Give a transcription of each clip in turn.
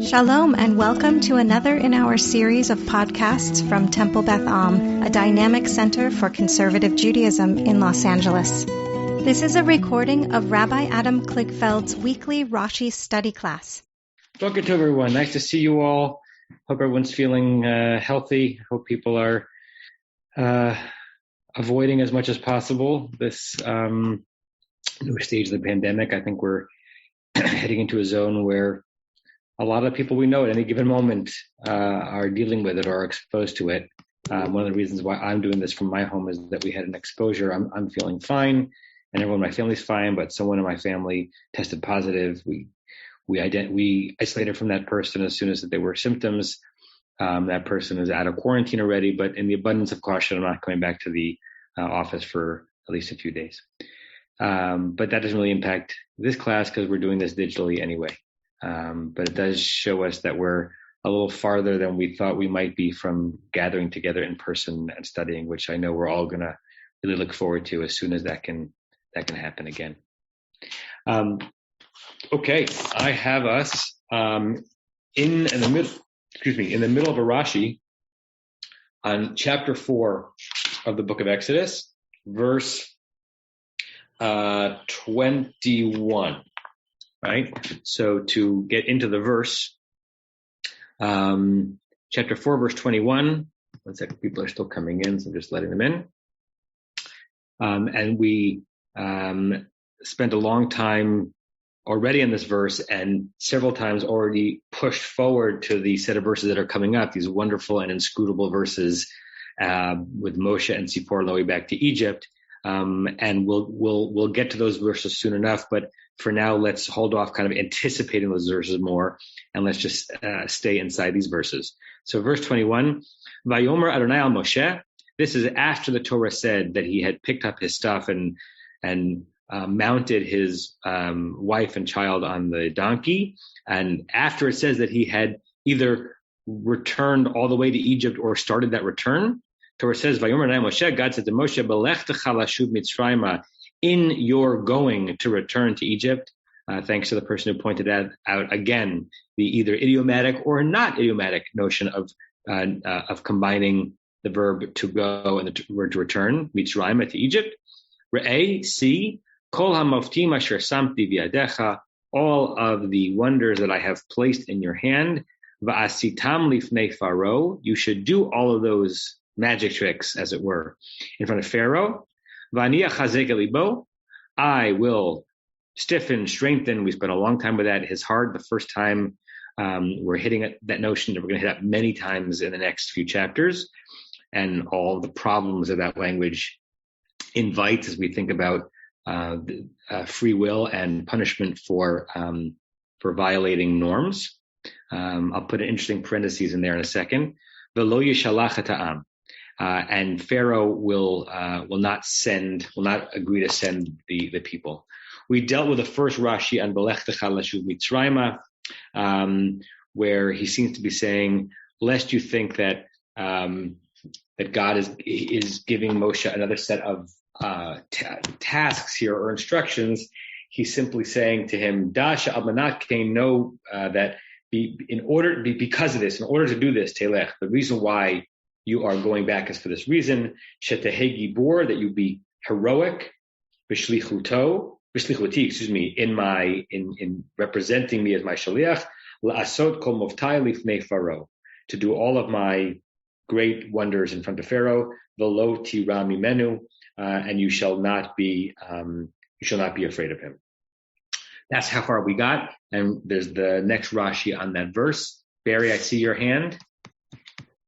Shalom and welcome to another in our series of podcasts from Temple Beth Am, a dynamic center for conservative Judaism in Los Angeles. This is a recording of Rabbi Adam Kligfeld's weekly Rashi study class. Welcome to everyone. Nice to see you all. Hope everyone's feeling healthy. Hope people are avoiding as much as possible this new stage of the pandemic. I think we're heading into a zone where a lot of people we know at any given moment are dealing with it or are exposed to it. One of the reasons why I'm doing this from my home is that we had an exposure. I'm feeling fine, and everyone in my family's fine, but someone in my family tested positive. We isolated from that person as soon as there were symptoms. That person is out of quarantine already, but in the abundance of caution, I'm not coming back to the office for at least a few days. But that doesn't really impact this class because we're doing this digitally anyway. But it does show us that we're a little farther than we thought we might be from gathering together in person and studying, which I know we're all going to really look forward to as soon as that can happen again. Okay, I have us in the middle of a Rashi on chapter 4 of the book of Exodus, verse 21. Right? So to get into the verse, chapter 4, verse 21. One second, people are still coming in, so I'm just letting them in. And we spent a long time already in this verse and several times already pushed forward to the set of verses that are coming up, these wonderful and inscrutable verses with Moshe and Tzipor Loi back to Egypt. And we'll get to those verses soon enough, but for now, let's hold off kind of anticipating those verses more, and let's just stay inside these verses. So verse 21, Vayomer Adonai al Moshe, this is after the Torah said that he had picked up his stuff and mounted his wife and child on the donkey, and after it says that he had either returned all the way to Egypt or started that return, Torah says, Vayomer Adonai Moshe, God said to Moshe, Belechtecha lashuv Mitzrayma, in your going to return to Egypt, thanks to the person who pointed out again the either idiomatic or not idiomatic notion of combining the verb to go and the word to return, Mitzrayma, to Egypt. Re'eh, see, kol hamoftim asher samti v'yadecha, all of the wonders that I have placed in your hand, va'asitam lifnei Pharaoh, you should do all of those magic tricks, as it were, in front of Pharaoh. I will stiffen, strengthen. We spent a long time with that. His heart, the first time we're hitting that notion that we're going to hit up many times in the next few chapters, and all the problems that that language invites as we think about free will and punishment for violating norms. I'll put an interesting parentheses in there in a second. V'lo yishalach ha'am. And Pharaoh will not agree to send the people. We dealt with the first Rashi on Belechtecha lashuv Mitzrayma, where he seems to be saying, lest you think that God is giving Moshe another set of tasks here or instructions. He's simply saying to him, Dasha Almanat, know that because of this, in order to do this, Telech, the reason why you are going back is for this reason, Shetehei Gibor, that you be heroic, B'shlichuti, in representing me as my shaliach, La'asot kol movtai lifnei Pharaoh, to do all of my great wonders in front of Pharaoh, V'lo tira mimenu, and you shall not be afraid of him. That's how far we got, and there's the next Rashi on that verse. Barry, I see your hand.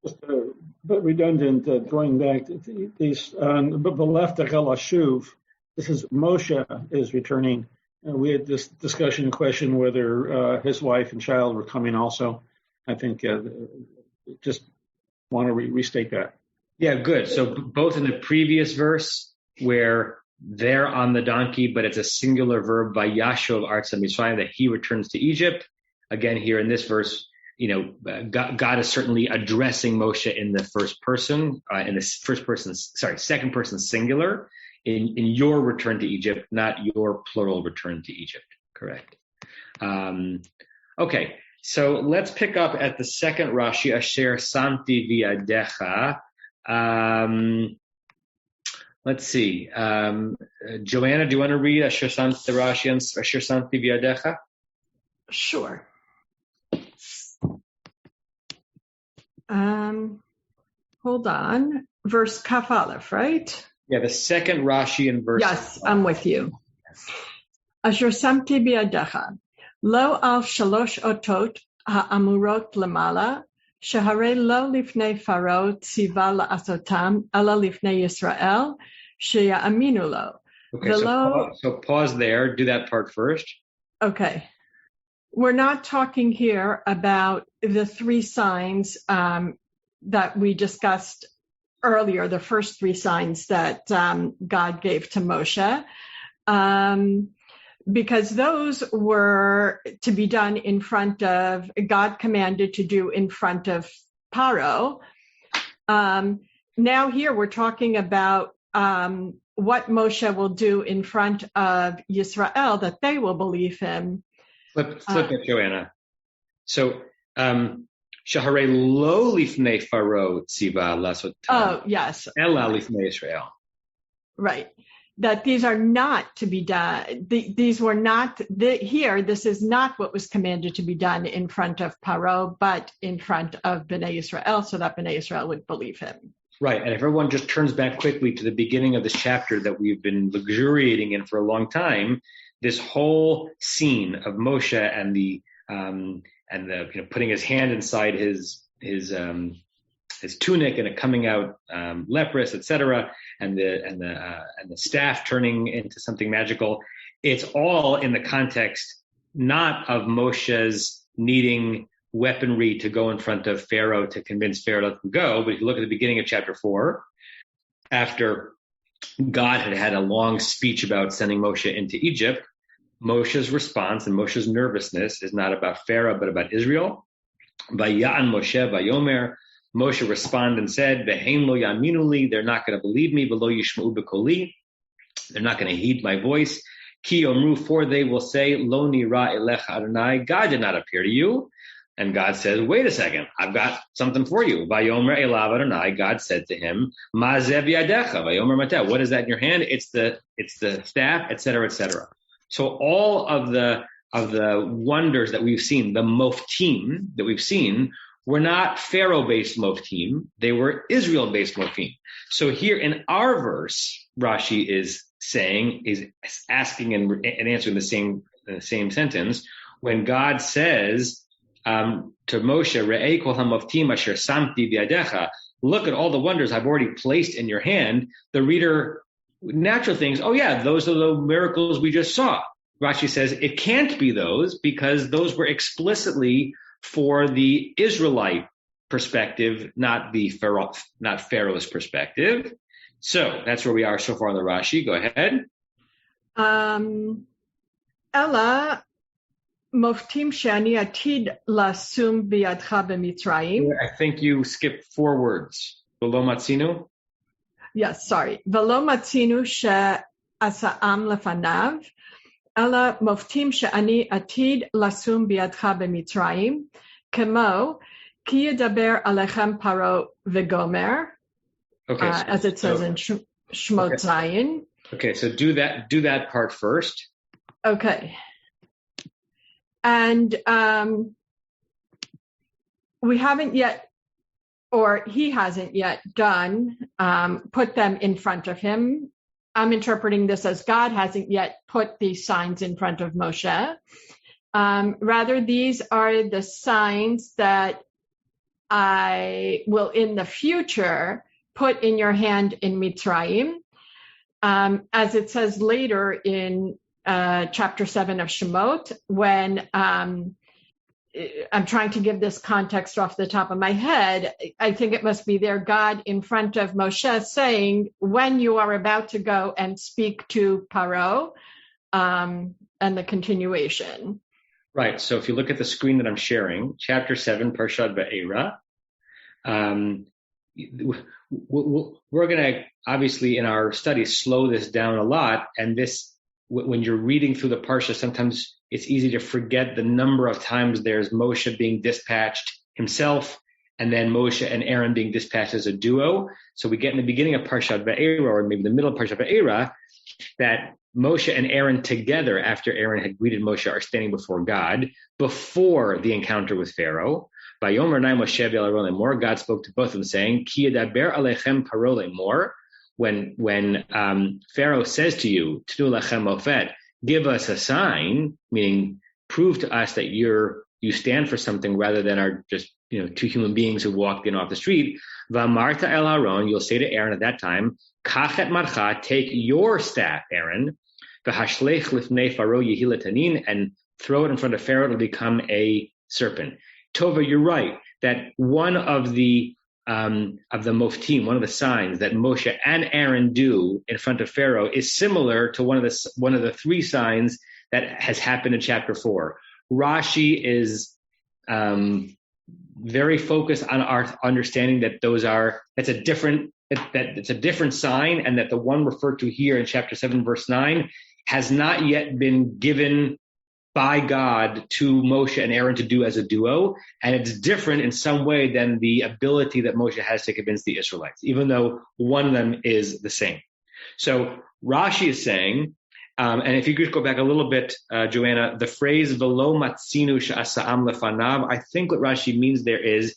Just a bit redundant, going back to these, Beleftecha lashuv, this is Moshe is returning. We had this discussion and question whether his wife and child were coming also. I think just want to restate that. Yeah, good. So both in the previous verse where they're on the donkey, but it's a singular verb, Vayashov Artsa Mitzrayim, that he returns to Egypt. Again, here in this verse, God is certainly addressing Moshe in the second person singular, in your return to Egypt, not your plural return to Egypt. Correct. Okay. So let's pick up at the second Rashi, Asher Samti V'yadecha. Let's see. Joanna, do you want to read Asher Samti, the Rashi on Asher Samti V'yadecha? Sure. Hold on. Verse Kaf Aleph, right? Yeah, the second Rashi in verse. Yes, I'm with you. Asher Samti B'yadecha. Lo al shalosh otot ha'amurot lemala, sheharei lo lifnei Faro tziva la'asotam, ela lifnei Yisrael, sheya'aminu lo. Okay, so pause there. Do that part first. Okay. We're not talking here about the three signs that we discussed earlier, the first three signs that God gave to Moshe. Because those were to be done in front of, God commanded to do in front of Paro. Now here we're talking about what Moshe will do in front of Yisrael, that they will believe him. Flip it, Joanna. So, Shaharei lo lifnei Faro tziva lasotam. Oh, yes. Ela lifnei Israel. Right. That these are not to be done. These were not here. This is not what was commanded to be done in front of Paro, but in front of Bnei Israel, so that Bnei Israel would believe him. Right. And if everyone just turns back quickly to the beginning of this chapter that we've been luxuriating in for a long time, this whole scene of Moshe and the putting his hand inside his tunic and it coming out leprous, etc., and the staff turning into something magical. It's all in the context not of Moshe's needing weaponry to go in front of Pharaoh to convince Pharaoh to let them go. But if you look at the beginning of chapter 4, after God had a long speech about sending Moshe into Egypt, Moshe's response and Moshe's nervousness is not about Pharaoh, but about Israel. Vaya'an Moshe vayomer. Moshe responded and said, V'hein lo yaminu li, they're not going to believe me, v'lo yishma'u b'koli, they're not going to heed my voice. Ki omru, for they will say, Lo nira elecha Adonai, God did not appear to you. And God says, wait a second, I've got something for you. Vayomer elav Adonai, God said to him, Ma zev yadecha, vayomer mateh, what is that in your hand? It's the staff, etc., etc. So all of the wonders that we've seen, the moftim that we've seen, were not Pharaoh-based moftim, they were Israel-based moftim. So here in our verse, Rashi is asking and answering the same sentence, when God says to Moshe, Re'ei kol hamoftim asher samti b'yadecha, look at all the wonders I've already placed in your hand, the reader naturally thinks, oh yeah, those are the miracles we just saw. Rashi says it can't be those because those were explicitly for the Israelite perspective, not Pharaoh's perspective. So that's where we are so far on the Rashi. Go ahead. Ella moftim shani atid lasum biyadcha b'mitzrayim. I think you skipped 4 words. V'lo matzinu? Yes, sorry. V'lo matzinu she'asa'am lefanav. Ella moftim she'ani atid lasum biyadcha b'mitzrayim. Kemo ki yedaber alechem paro v'gomer. Okay, as it says in Shemot Zayin. Okay, so do that part first. Okay. And we haven't yet, or he hasn't yet done, put them in front of him. I'm interpreting this as God hasn't yet put these signs in front of Moshe. Rather, these are the signs that I will in the future put in your hand in Mitzrayim. As it says later in chapter 7 of Shemot, when I'm trying to give this context off the top of my head, I think it must be there, God in front of Moshe saying, when you are about to go and speak to Paro, and the continuation. Right, so if you look at the screen that I'm sharing, chapter 7, Parshat Va'era, we're going to, obviously, in our studies, slow this down a lot, and this when you're reading through the parsha, sometimes it's easy to forget the number of times there's Moshe being dispatched himself, and then Moshe and Aaron being dispatched as a duo. So we get in the beginning of Parshat Va'era, or maybe the middle of Parshat Va'era, that Moshe and Aaron together, after Aaron had greeted Moshe, are standing before God before the encounter with Pharaoh. Vayomer nai Moshe v'el lemor, God spoke to both of them saying, Ki yadaber alechem paro lemor. When Pharaoh says to you, Tnu lachem mofet, give us a sign, meaning prove to us that you stand for something rather than are just two human beings who walked in off the street. V'amarta el Aaron, you'll say to Aaron at that time, Kach et marcha, take your staff, Aaron, v'hashlech lifnei Pharaoh yehi letanin, and throw it in front of Pharaoh, it'll become a serpent. Tova, you're right that one of the moftim, one of the signs that Moshe and Aaron do in front of Pharaoh is similar to one of the three signs that has happened in chapter 4. Rashi is very focused on our understanding that it's a different sign, and that the one referred to here in chapter 7, verse 9, has not yet been given by God to Moshe and Aaron to do as a duo, and it's different in some way than the ability that Moshe has to convince the Israelites, even though one of them is the same. So Rashi is saying, and if you could go back a little bit, Joanna, the phrase "velo matzinu she'asa'am lefanav," I think what Rashi means there is,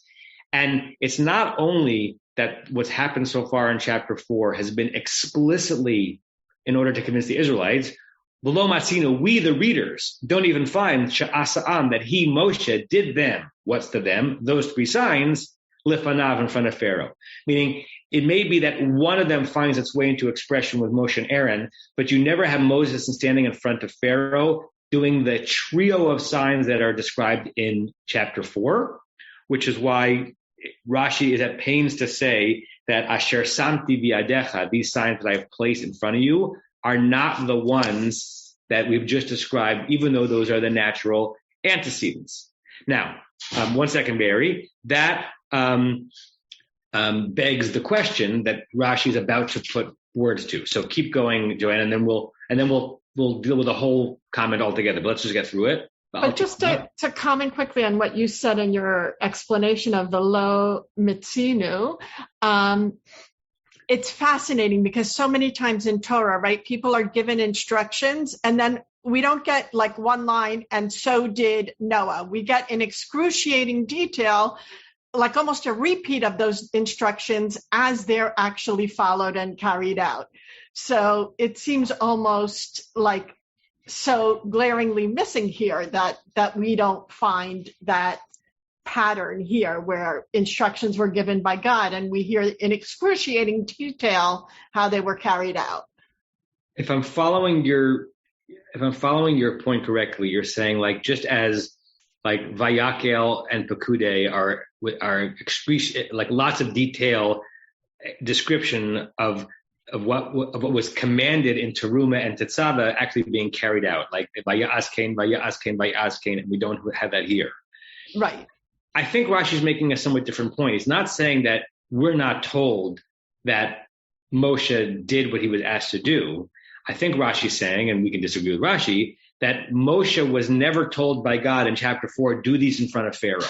and it's not only that what's happened so far in chapter 4 has been explicitly in order to convince the Israelites. V'lo matzinu, we the readers don't even find she'asa'am, that he, Moshe, did them. What's to them? Those three signs, lefanav, in front of Pharaoh. Meaning, it may be that one of them finds its way into expression with Moshe and Aaron, but you never have Moses standing in front of Pharaoh doing the trio of signs that are described in chapter 4, which is why Rashi is at pains to say that Asher Samti Biadecha, these signs that I have placed in front of you, are not the ones that we've just described, even though those are the natural antecedents. Now, one second, Barry, that begs the question that Rashi is about to put words to. So keep going, Joanna, and then we'll deal with the whole comment altogether. But let's just get through it. But just to comment quickly on what you said in your explanation of the lo mitzinu, it's fascinating because so many times in Torah, right, people are given instructions and then we don't get like one line, and so did Noah. We get in excruciating detail, like almost a repeat of those instructions as they're actually followed and carried out. So it seems almost like so glaringly missing here that we don't find that pattern here where instructions were given by God and we hear in excruciating detail how they were carried out. If I'm following your point correctly, you're saying like just as like Vayakel and Pekude are like lots of detail description of what was commanded in Teruma and Tetzaveh actually being carried out, like Vayaskein, and we don't have that here. Right. I think Rashi is making a somewhat different point. He's not saying that we're not told that Moshe did what he was asked to do. I think Rashi's saying, and we can disagree with Rashi, that Moshe was never told by God in chapter 4, do these in front of Pharaoh.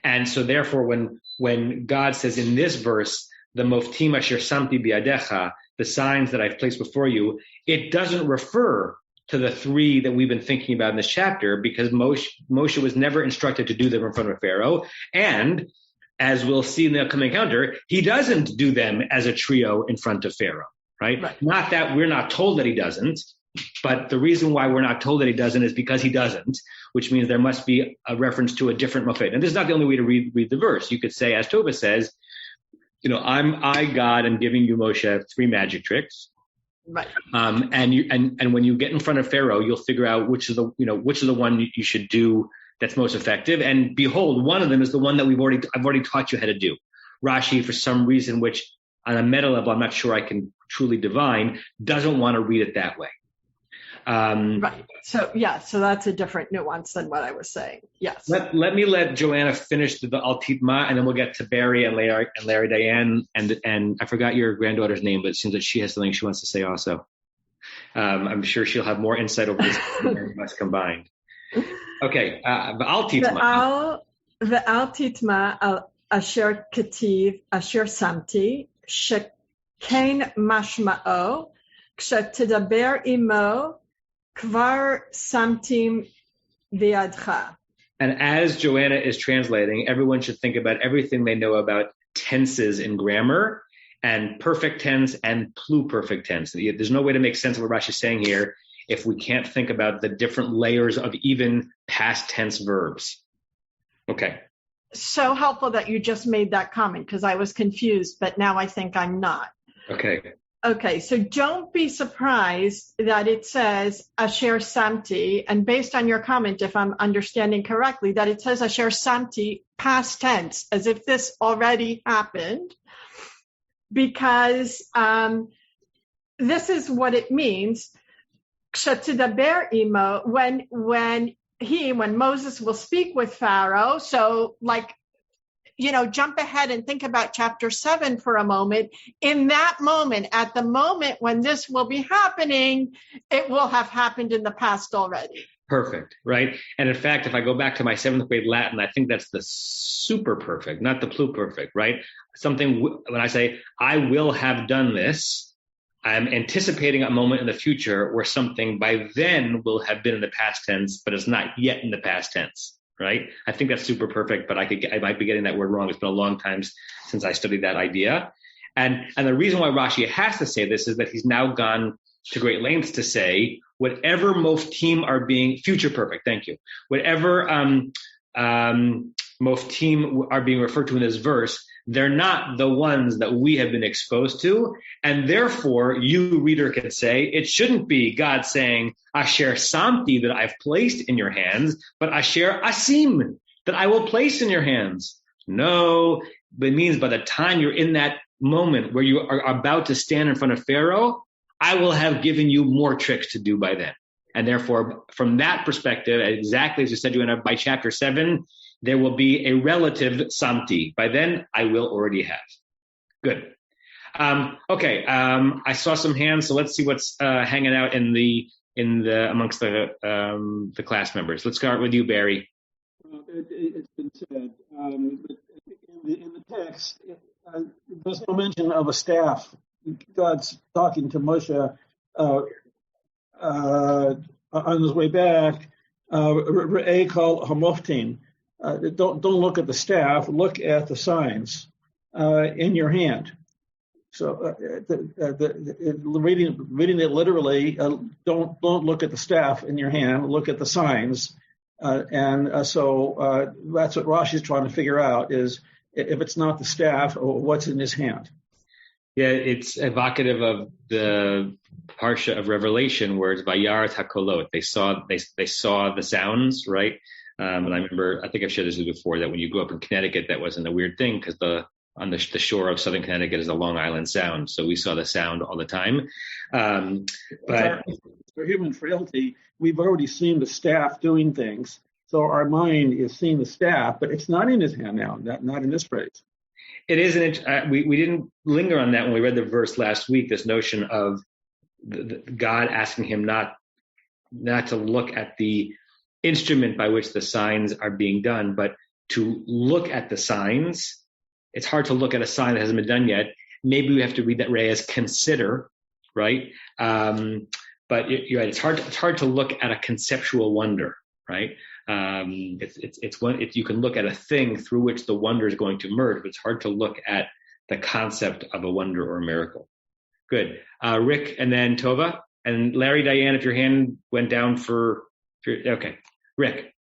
And so therefore, when God says in this verse, the moftim asher samti biadecha, the signs that I've placed before you, it doesn't refer to the three that we've been thinking about in this chapter, because Moshe was never instructed to do them in front of Pharaoh. And as we'll see in the upcoming encounter, he doesn't do them as a trio in front of Pharaoh, right? Not that we're not told that he doesn't, but the reason why we're not told that he doesn't is because he doesn't, which means there must be a reference to a different mofet. And this is not the only way to read the verse. You could say, as Tova says, I, God, am giving you, Moshe, 3 magic tricks. Right. And when you get in front of Pharaoh, you'll figure out which is the one you should do that's most effective. And behold, one of them is the one that I've already taught you how to do. Rashi, for some reason, which on a meta level, I'm not sure I can truly divine, doesn't want to read it that way. Right. So that's a different nuance than what I was saying. Yes. Let me let Joanna finish the Altitma, and then we'll get to Barry and Larry Diane, and I forgot your granddaughter's name, but it seems that she has something she wants to say also. I'm sure she'll have more insight over this than us combined. Okay, V'al titma. V'al titma al asher ketiv asher samti shekain mashma'o kshetdaber imo kvar samtim v'yadcha. And as Joanna is translating, everyone should think about everything they know about tenses in grammar and perfect tense and pluperfect tense. There's no way to make sense of what Rashi is saying here if we can't think about the different layers of even past tense verbs. Okay. So helpful that you just made that comment because I was confused, but now I think I'm not. Okay, so don't be surprised that it says Asher Samti, and based on your comment, if I'm understanding correctly, that it says Asher Samti past tense, as if this already happened, because this is what it means. Kshetdaber imo, when Moses will speak with Pharaoh, so jump ahead and think about chapter 7 for a moment. In that moment, at the moment when this will be happening, it will have happened in the past already. Perfect, right? And in fact, if I go back to my 7th grade Latin, I think that's the super perfect, not the pluperfect, right? Something, when I say, I will have done this, I'm anticipating a moment in the future where something by then will have been in the past tense, but it's not yet in the past tense. Right? I think that's super perfect, but I might be getting that word wrong. It's been a long time since I studied that idea. And the reason why Rashi has to say this is that he's now gone to great lengths to say whatever moftim are being future perfect. Thank you. Whatever moftim are being referred to in this verse, they're not the ones that we have been exposed to. And therefore, you, reader, can say, it shouldn't be God saying, Asher Samti, that I've placed in your hands, but Asher Asim, that I will place in your hands. No, but it means by the time you're in that moment where you are about to stand in front of Pharaoh, I will have given you more tricks to do by then. And therefore, from that perspective, exactly as you said, Joanna, by chapter 7, there will be a relative samti. By then, I will already have. Good. I saw some hands, so let's see what's hanging out in the amongst the class members. Let's start with you, Barry. It's been said. In the text, there's no mention of a staff. God's talking to Moshe on his way back. Re'eh kol hamoftim. Don't look at the staff. Look at the signs in your hand. So reading it literally, don't look at the staff in your hand. Look at the signs, so that's what Rashi's trying to figure out: is if it's not the staff, what's in his hand. Yeah, it's evocative of the parsha of Revelation, where it's Vayaret hakolot. They saw the sounds, right? And I remember, I think I've shared this with you before, that when you grew up in Connecticut, that wasn't a weird thing because on the shore of southern Connecticut is a Long Island Sound, so we saw the sound all the time. But for human frailty, we've already seen the staff doing things, so our mind is seeing the staff, but it's not in his hand now, not in this phrase. It isn't. We didn't linger on that when we read the verse last week. This notion of God asking him not to look at the instrument by which the signs are being done, but to look at the signs. It's hard to look at a sign that hasn't been done yet. Maybe we have to read that Ray as consider, right? But you're right. It's hard to look at a conceptual wonder, right? You can look at a thing through which the wonder is going to emerge, but it's hard to look at the concept of a wonder or a miracle. Good. Rick, and then Tova, and Larry, Diane, if your hand went down okay. Rick.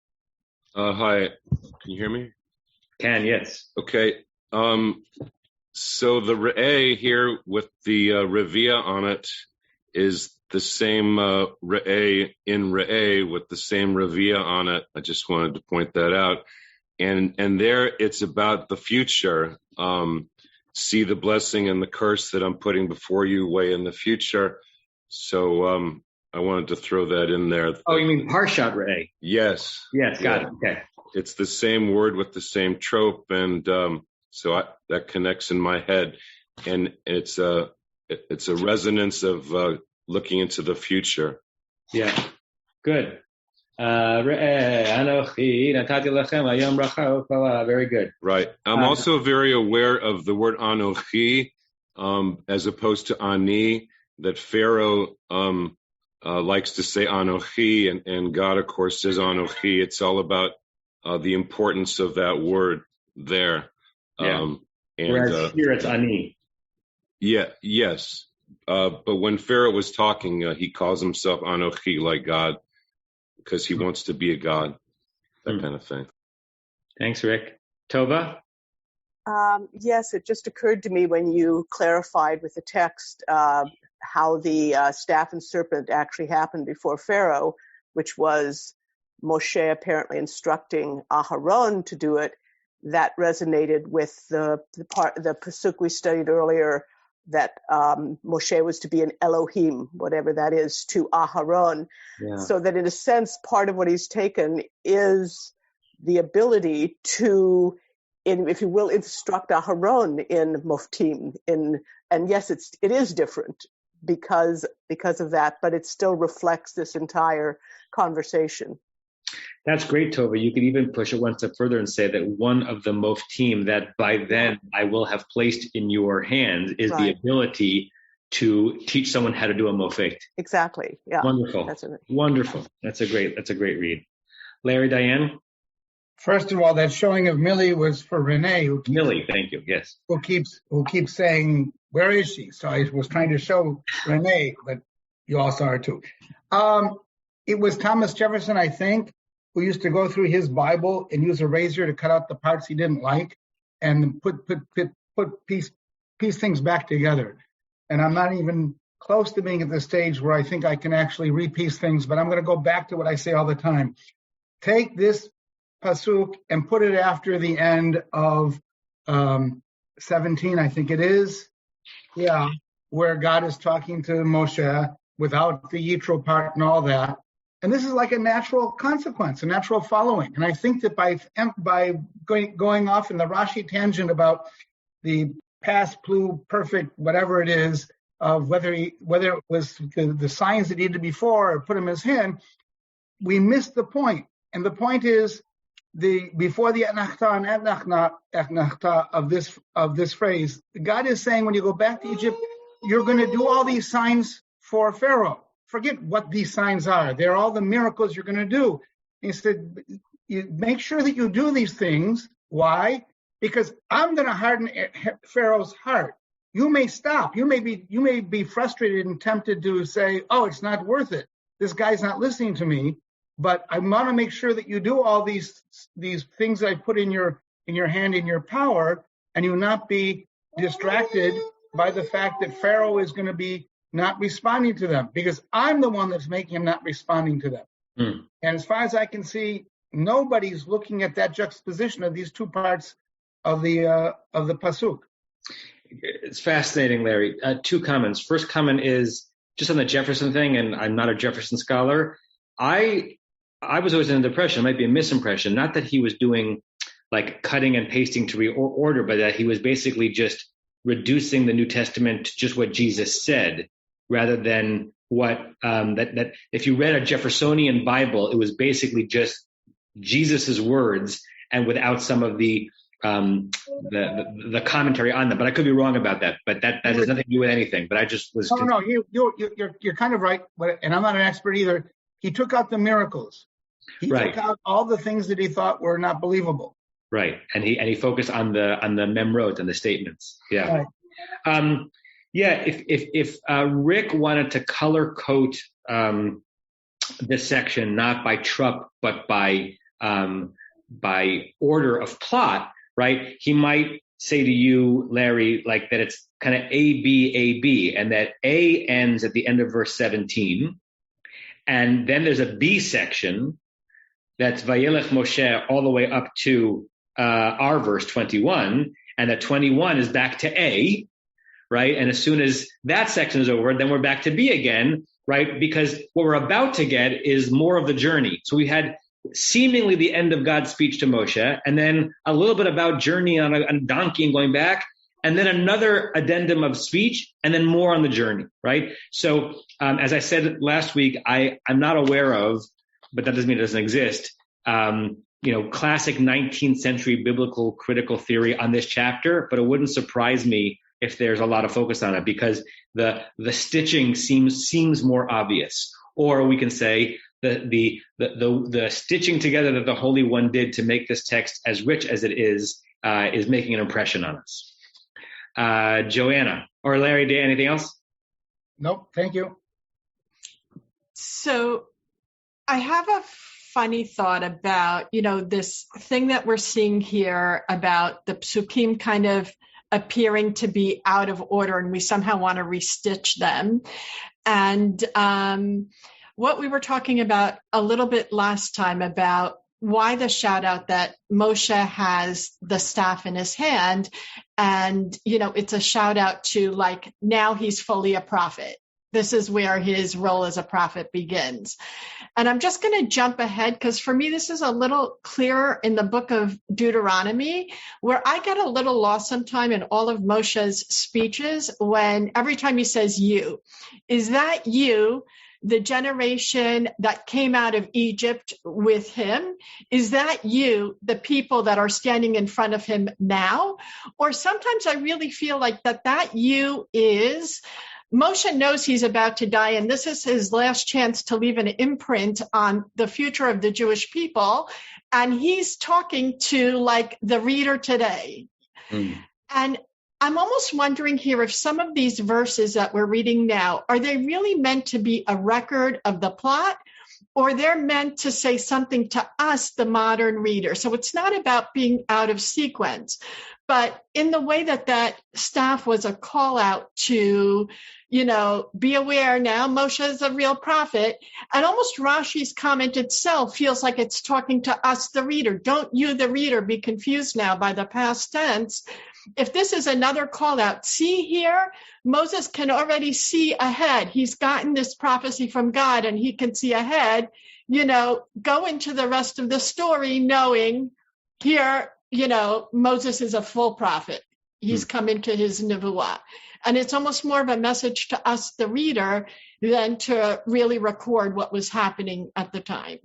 Hi. Can you hear me? Can, yes. Okay. So the Re'eh here with the Revia on it is the same Re'eh in Re'eh with the same Revia on it. I just wanted to point that out. And there it's about the future. See the blessing and the curse that I'm putting before you way in the future. So I wanted to throw that in there. Oh, you mean Parshat Re'eh? Yes. Yes, got it. Okay. It's the same word with the same trope, and so that connects in my head, and it's a resonance of looking into the future. Yeah, good. Very good. Right. I'm also very aware of the word anochi, as opposed to ani, that Pharaoh likes to say anochi, and God, of course, says anochi. It's all about the importance of that word there. Yeah. Whereas here it's ani. Yeah. Yes. But when Pharaoh was talking, he calls himself anochi, like God, because he wants to be a God, that kind of thing. Thanks, Rick. Tova? Yes, it just occurred to me when you clarified with the text how the staff and serpent actually happened before Pharaoh, which was Moshe apparently instructing Aharon to do it. That resonated with the pasuk we studied earlier, that Moshe was to be an Elohim, whatever that is, to Aharon. Yeah. So that in a sense, part of what he's taken is the ability to, if you will, instruct Aharon in Moftim. And yes, it is different because of that, but it still reflects this entire conversation. That's great, Tova. You could even push it one step further and say that one of the moftim that by then I will have placed in your hands is the ability to teach someone how to do a mofet. Exactly. Yeah. Wonderful. Wonderful. That's a great read. Larry, Diane? First of all, that showing of Millie was for Renee. Millie, thank you. Yes. Who keeps saying, where is she? So I was trying to show Renee, but you all saw her too. It was Thomas Jefferson, I think, who used to go through his Bible and use a razor to cut out the parts he didn't like and put piece things back together. And I'm not even close to being at the stage where I think I can actually repiece things, but I'm going to go back to what I say all the time. Take this pasuk and put it after the end of 17, I think it is. Yeah, where God is talking to Moshe without the Yitro part and all that. And this is like a natural consequence, a natural following. And I think that by going off in the Rashi tangent about the past, plural, perfect, whatever it is, of whether it was the signs that needed before or put him as him, we missed the point. And the point is before the etnachta and etnachta of this phrase, God is saying when you go back to Egypt, you're going to do all these signs for Pharaoh. Forget what these signs are. They're all the miracles you're going to do. He said, you make sure that you do these things. Why? Because I'm going to harden Pharaoh's heart. You may stop. You may be frustrated and tempted to say, oh, it's not worth it. This guy's not listening to me. But I want to make sure that you do all these things I put in your hand, in your power, and you not be distracted by the fact that Pharaoh is going to be not responding to them, because I'm the one that's making him not responding to them. And as far as I can see, nobody's looking at that juxtaposition of these two parts of the pasuk. It's fascinating, Larry. Two comments. First comment is just on the Jefferson thing, and I'm not a Jefferson scholar. I was always in the impression, it might be a misimpression, not that he was doing like cutting and pasting to reorder, but that he was basically just reducing the New Testament to just what Jesus said, rather than what that if you read a Jeffersonian Bible, it was basically just Jesus's words and without some of the commentary on them. But I could be wrong about that. But that has nothing to do with anything. But I just was. No, you're kind of right. And I'm not an expert either. He took out the miracles. He took out all the things that he thought were not believable. Right, and he focused on the memrot and the statements. Yeah. Right. If Rick wanted to color code this section not by trup but by order of plot, right? He might say to you, Larry, like that it's kind of A, and that A ends at the end of verse 17. And then there's a B section that's Vayelech Moshe all the way up to our verse 21, and that 21 is back to A, right? And as soon as that section is over, then we're back to B again, right? Because what we're about to get is more of the journey. So we had seemingly the end of God's speech to Moshe, and then a little bit about journey on a donkey and going back, and then another addendum of speech, and then more on the journey, right? So as I said last week, I'm not aware of, but that doesn't mean it doesn't exist, classic 19th century biblical critical theory on this chapter, but it wouldn't surprise me if there's a lot of focus on it, because the stitching seems more obvious. Or we can say the stitching together that the Holy One did to make this text as rich as it is making an impression on us. Joanna or Larry, did anything else? Nope, thank you. So I have a funny thought about, this thing that we're seeing here about the psukim kind of appearing to be out of order, and we somehow want to restitch them. And what we were talking about a little bit last time about why the shout out that Moshe has the staff in his hand, and, it's a shout out to like, now he's fully a prophet. This is where his role as a prophet begins. And I'm just going to jump ahead because for me, this is a little clearer in the book of Deuteronomy, where I get a little lost sometime in all of Moshe's speeches when every time he says you. Is that you, the generation that came out of Egypt with him? Is that you, the people that are standing in front of him now? Or sometimes I really feel like that you is Moshe knows he's about to die, and this is his last chance to leave an imprint on the future of the Jewish people. And he's talking to like the reader today. And I'm almost wondering here if some of these verses that we're reading now, are they really meant to be a record of the plot, or they're meant to say something to us, the modern reader? So it's not about being out of sequence, but in the way that staff was a call out to, be aware now, Moshe is a real prophet. And almost Rashi's comment itself feels like it's talking to us, the reader. Don't you, the reader, be confused now by the past tense. If this is another call out, see here, Moses can already see ahead. He's gotten this prophecy from God and he can see ahead, go into the rest of the story knowing here, Moses is a full prophet. He's come into his nevuah. And it's almost more of a message to us, the reader, than to really record what was happening at the time.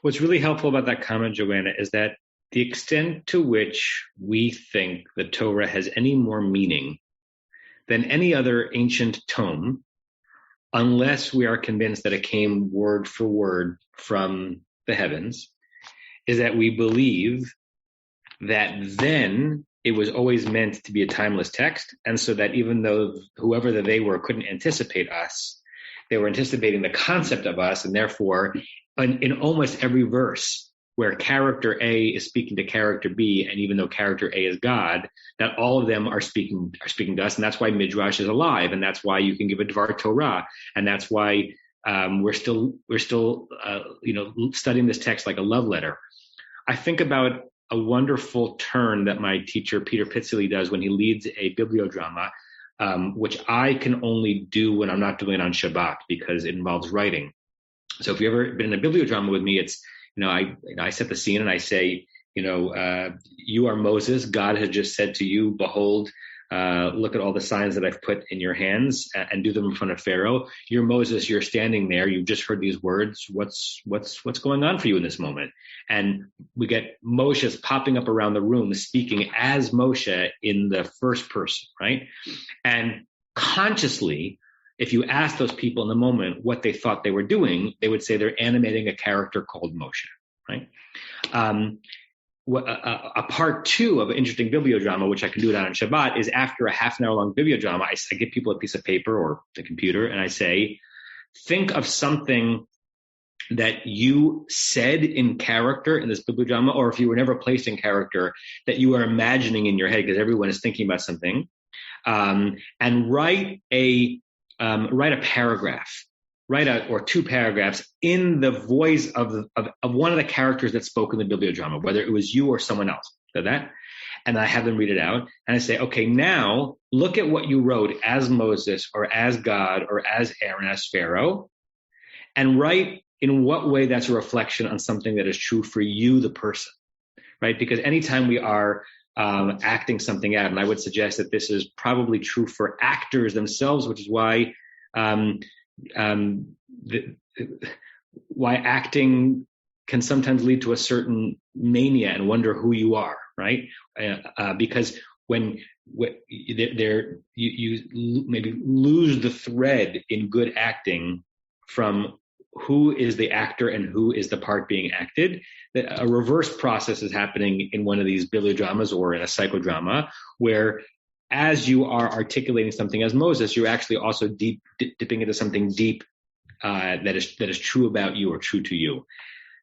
What's really helpful about that comment, Joanna, is that the extent to which we think the Torah has any more meaning than any other ancient tome, unless we are convinced that it came word for word from the heavens, is that we believe that then it was always meant to be a timeless text. And so that even though whoever that they were couldn't anticipate us, they were anticipating the concept of us. And therefore, in almost every verse where character A is speaking to character B, and even though character A is God, that all of them are speaking to us. And that's why Midrash is alive. And that's why you can give a Dvar Torah. And that's why we're still studying this text like a love letter. I think about a wonderful turn that my teacher, Peter Pitzley, does when he leads a bibliodrama, which I can only do when I'm not doing it on Shabbat because it involves writing. So if you've ever been in a bibliodrama with me, it's, I set the scene and I say, you are Moses. God has just said to you, behold, look at all the signs that I've put in your hands and do them in front of Pharaoh. You're Moses. You're standing there. You've just heard these words. What's going on for you in this moment? And we get Moshe popping up around the room, speaking as Moshe in the first person, right? And consciously, if you ask those people in the moment what they thought they were doing, they would say they're animating a character called Moshe, right? A part two of an interesting bibliodrama, which I can do it on Shabbat, is after a half an hour long bibliodrama, I give people a piece of paper or the computer and I say, think of something that you said in character in this bibliodrama, or if you were never placed in character, that you are imagining in your head because everyone is thinking about something, and write a paragraph. Or two paragraphs in the voice of one of the characters that spoke in the bibliodrama, whether it was you or someone else. So that, and I have them read it out, and I say, okay, now look at what you wrote as Moses or as God or as Aaron, as Pharaoh, and write in what way that's a reflection on something that is true for you, the person, right? Because anytime we are acting something out. And I would suggest that this is probably true for actors themselves, which is why why acting can sometimes lead to a certain mania and wonder who you are, right? Because when you maybe lose the thread in good acting from who is the actor and who is the part being acted. A reverse process is happening in one of these bibliodramas or in a psychodrama, where as you are articulating something as Moses, you're actually also dipping into something deep that is true about you or true to you.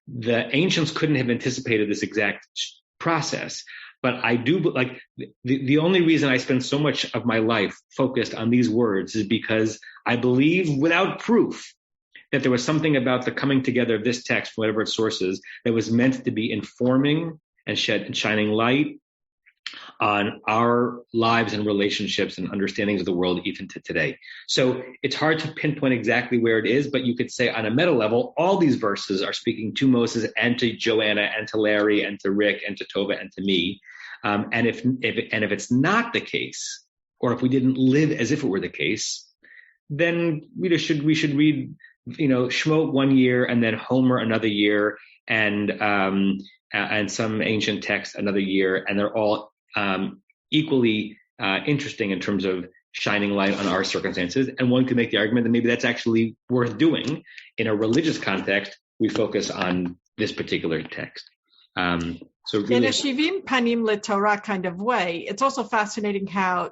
The ancients couldn't have anticipated this exact process, but I do like the only reason I spend so much of my life focused on these words is because I believe without proof that there was something about the coming together of this text, whatever its source is, that was meant to be informing and shining light on our lives and relationships and understandings of the world even to today. So it's hard to pinpoint exactly where it is, but you could say on a meta level, all these verses are speaking to Moses and to Joanna and to Larry and to Rick and to Tova and to me. And if it's not the case, or if we didn't live as if it were the case, then we should read, Shemot one year and then Homer another year and some ancient text another year, and they're all equally interesting in terms of shining light on our circumstances. And one could make the argument that maybe that's actually worth doing. In a religious context, we focus on this particular text. So really, in a shivim panim leTorah kind of way, it's also fascinating how,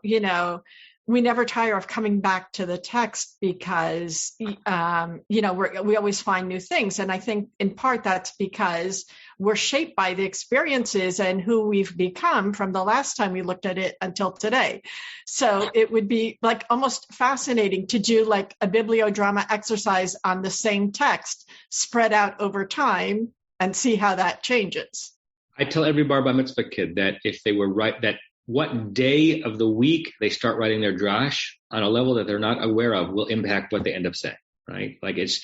we never tire of coming back to the text because, we always find new things. And I think in part that's because we're shaped by the experiences and who we've become from the last time we looked at it until today. So it would be like almost fascinating to do like a bibliodrama exercise on the same text spread out over time and see how that changes. I tell every bar mitzvah kid that if they were right, that what day of the week they start writing their drash on a level that they're not aware of will impact what they end up saying, right? Like it's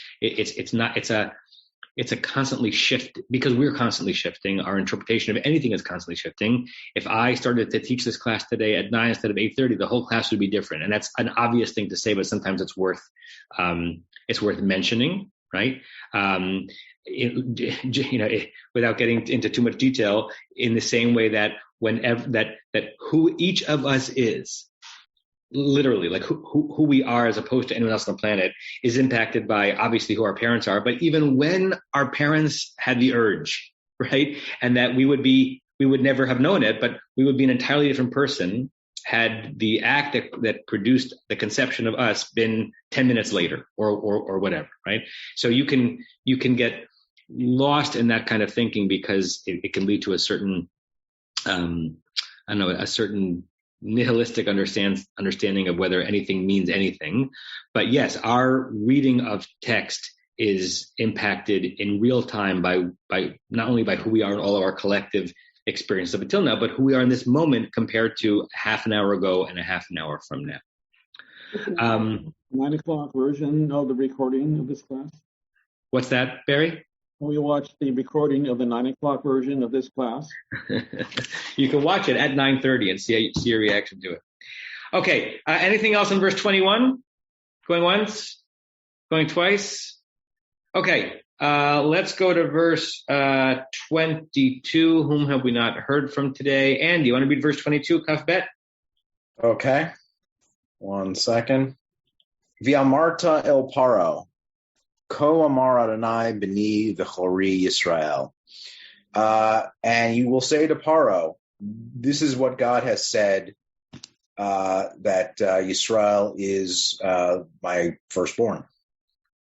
a constantly shift, because we're constantly shifting. Our interpretation of anything is constantly shifting. If I started to teach this class today at 9 instead of 8:30, the whole class would be different. And that's an obvious thing to say, but sometimes it's worth mentioning, right? Without getting into too much detail, in the same way that whenever that who each of us is, literally, like who we are as opposed to anyone else on the planet, is impacted by obviously who our parents are, but even when our parents had the urge, right? And that we would never have known it, but we would be an entirely different person had the act that produced the conception of us been 10 minutes later or whatever, right? So you can get lost in that kind of thinking because it can lead to a certain, a certain nihilistic understanding of whether anything means anything. But yes, our reading of text is impacted in real time by not only by who we are in all of our collective experience up until now, but who we are in this moment compared to half an hour ago and a half an hour from now. 9 o'clock version of the recording of this class. What's that, Barry? We watched the recording of the 9 o'clock version of this class. You can watch it at 9:30 and see your reaction to it. Okay. Anything else in verse 21? Going once? Going twice? Okay. Let's go to verse 22. Whom have we not heard from today? Andy, you want to read verse 22, Kaf Bet? Okay. 1 second. V'amarta el paro, ko amar Adonai b'ni v'chori Yisrael. And you will say to Paro, this is what God has said, that Yisrael is my firstborn.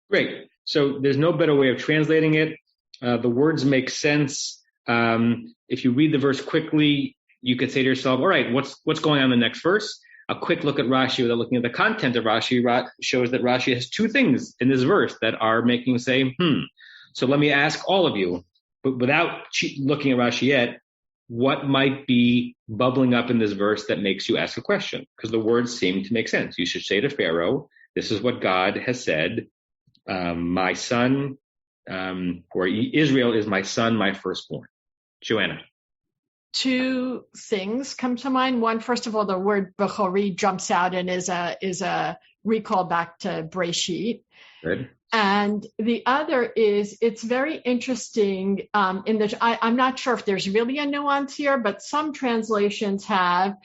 Great. So there's no better way of translating it. The words make sense. If you read the verse quickly, you could say to yourself, all right, what's going on in the next verse? A quick look at Rashi without looking at the content of Rashi shows that Rashi has two things in this verse that are making you say, So let me ask all of you, but without looking at Rashi yet, what might be bubbling up in this verse that makes you ask a question? Because the words seem to make sense. You should say to Pharaoh, this is what God has said. My son, or Israel is my son, my firstborn. Joanna. two things come to mind. One, first of all, the word Bechori jumps out and is a recall back to Breshit. Good. And the other is, it's very interesting. I'm not sure if there's really a nuance here, but some translations have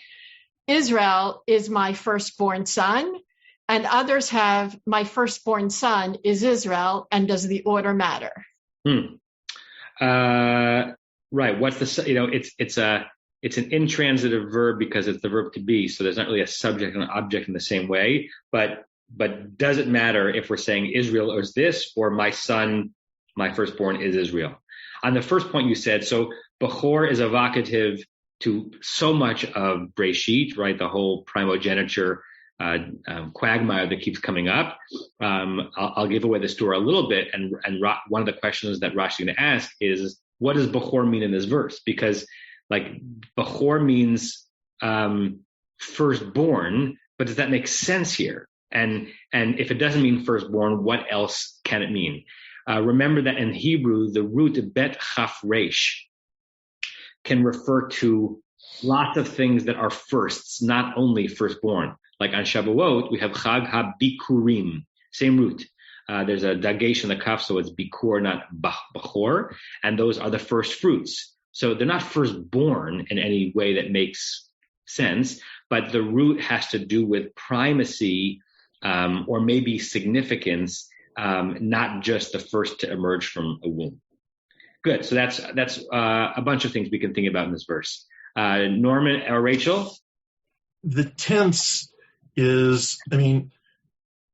Israel is my firstborn son, and others have my firstborn son is Israel. And does the order matter? Right. What's the, it's an intransitive verb because it's the verb to be. So there's not really a subject and an object in the same way, but does it matter if we're saying Israel is this, or my son, my firstborn is Israel? On the first point you said, so Bechor is evocative to so much of Breshit, right? The whole primogeniture quagmire that keeps coming up. I'll give away the story a little bit, and one of the questions that Rashi is going to ask is, what does Bechor mean in this verse? Because like Bechor means firstborn, but does that make sense here? And if it doesn't mean firstborn, what else can it mean? Remember that in Hebrew, the root Bet Chaf Resh can refer to lots of things that are firsts, not only firstborn. Like on Shavuot, we have Chag HaBikurim, same root. There's a dagesh in the kaf, so it's bikur, not bachor, and those are the first fruits. So they're not firstborn in any way that makes sense, but the root has to do with primacy or maybe significance, not just the first to emerge from a womb. Good. So that's a bunch of things we can think about in this verse. Norman or Rachel? The tense is,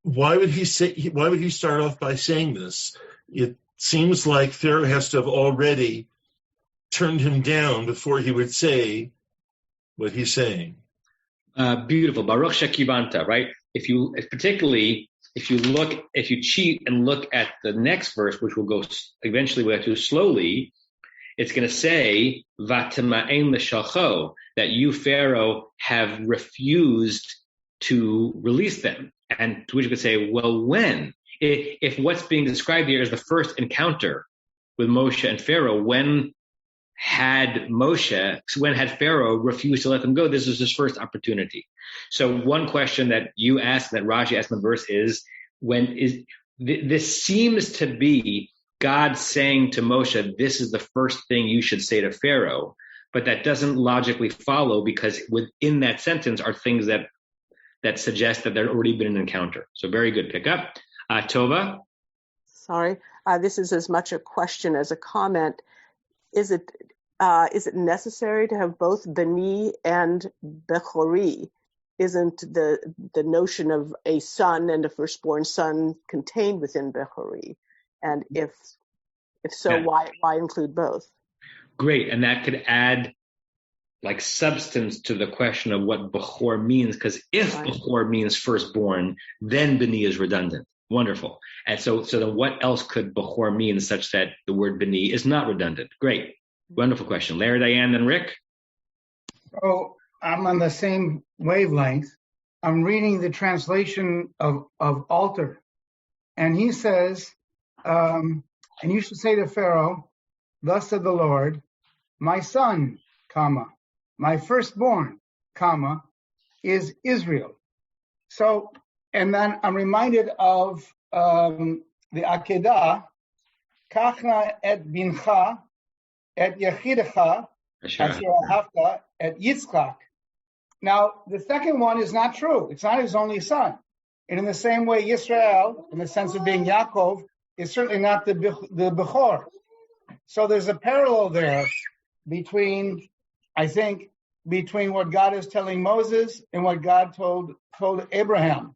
why would he start off by saying this? It seems like Pharaoh has to have already turned him down before he would say what he's saying. Beautiful. Baruch Shekivanta, right? If you cheat and look at the next verse, which will go eventually, we'll have to slowly, it's going to say, Vatama'en l'shalcho, that you, Pharaoh, have refused to release them. And to which you could say, well, when? If what's being described here is the first encounter with Moshe and Pharaoh, when had Pharaoh refused to let them go? This was his first opportunity. So one question that you asked, that Rashi asked in the verse is, this seems to be God saying to Moshe, this is the first thing you should say to Pharaoh, but that doesn't logically follow, because within that sentence are things that suggest that there had already been an encounter. So very good pickup. Tova? Sorry, this is as much a question as a comment. Is it necessary to have both Beni and Bechori? Isn't the notion of a son and a firstborn son contained within Bechori? And if so, yeah. Why include both? Great, and that could add like substance to the question of what Bechor means, because if Bechor means firstborn, then Beni is redundant. Wonderful. And so then what else could Bechor mean such that the word Beni is not redundant? Great. Wonderful question. Larry, Diane, and Rick? Oh, I'm on the same wavelength. I'm reading the translation of Alter. And he says, and you should say to Pharaoh, thus said the Lord, my son, my firstborn, is Israel. So, and then I'm reminded of the Akedah, Kachna et bincha, et yechidecha, asher ahavta, et Yitzchak. Now, the second one is not true. It's not his only son. And in the same way, Yisrael, in the sense of being Yaakov, is certainly not the Bechor. So there's a parallel there between what God is telling Moses and what God told Abraham,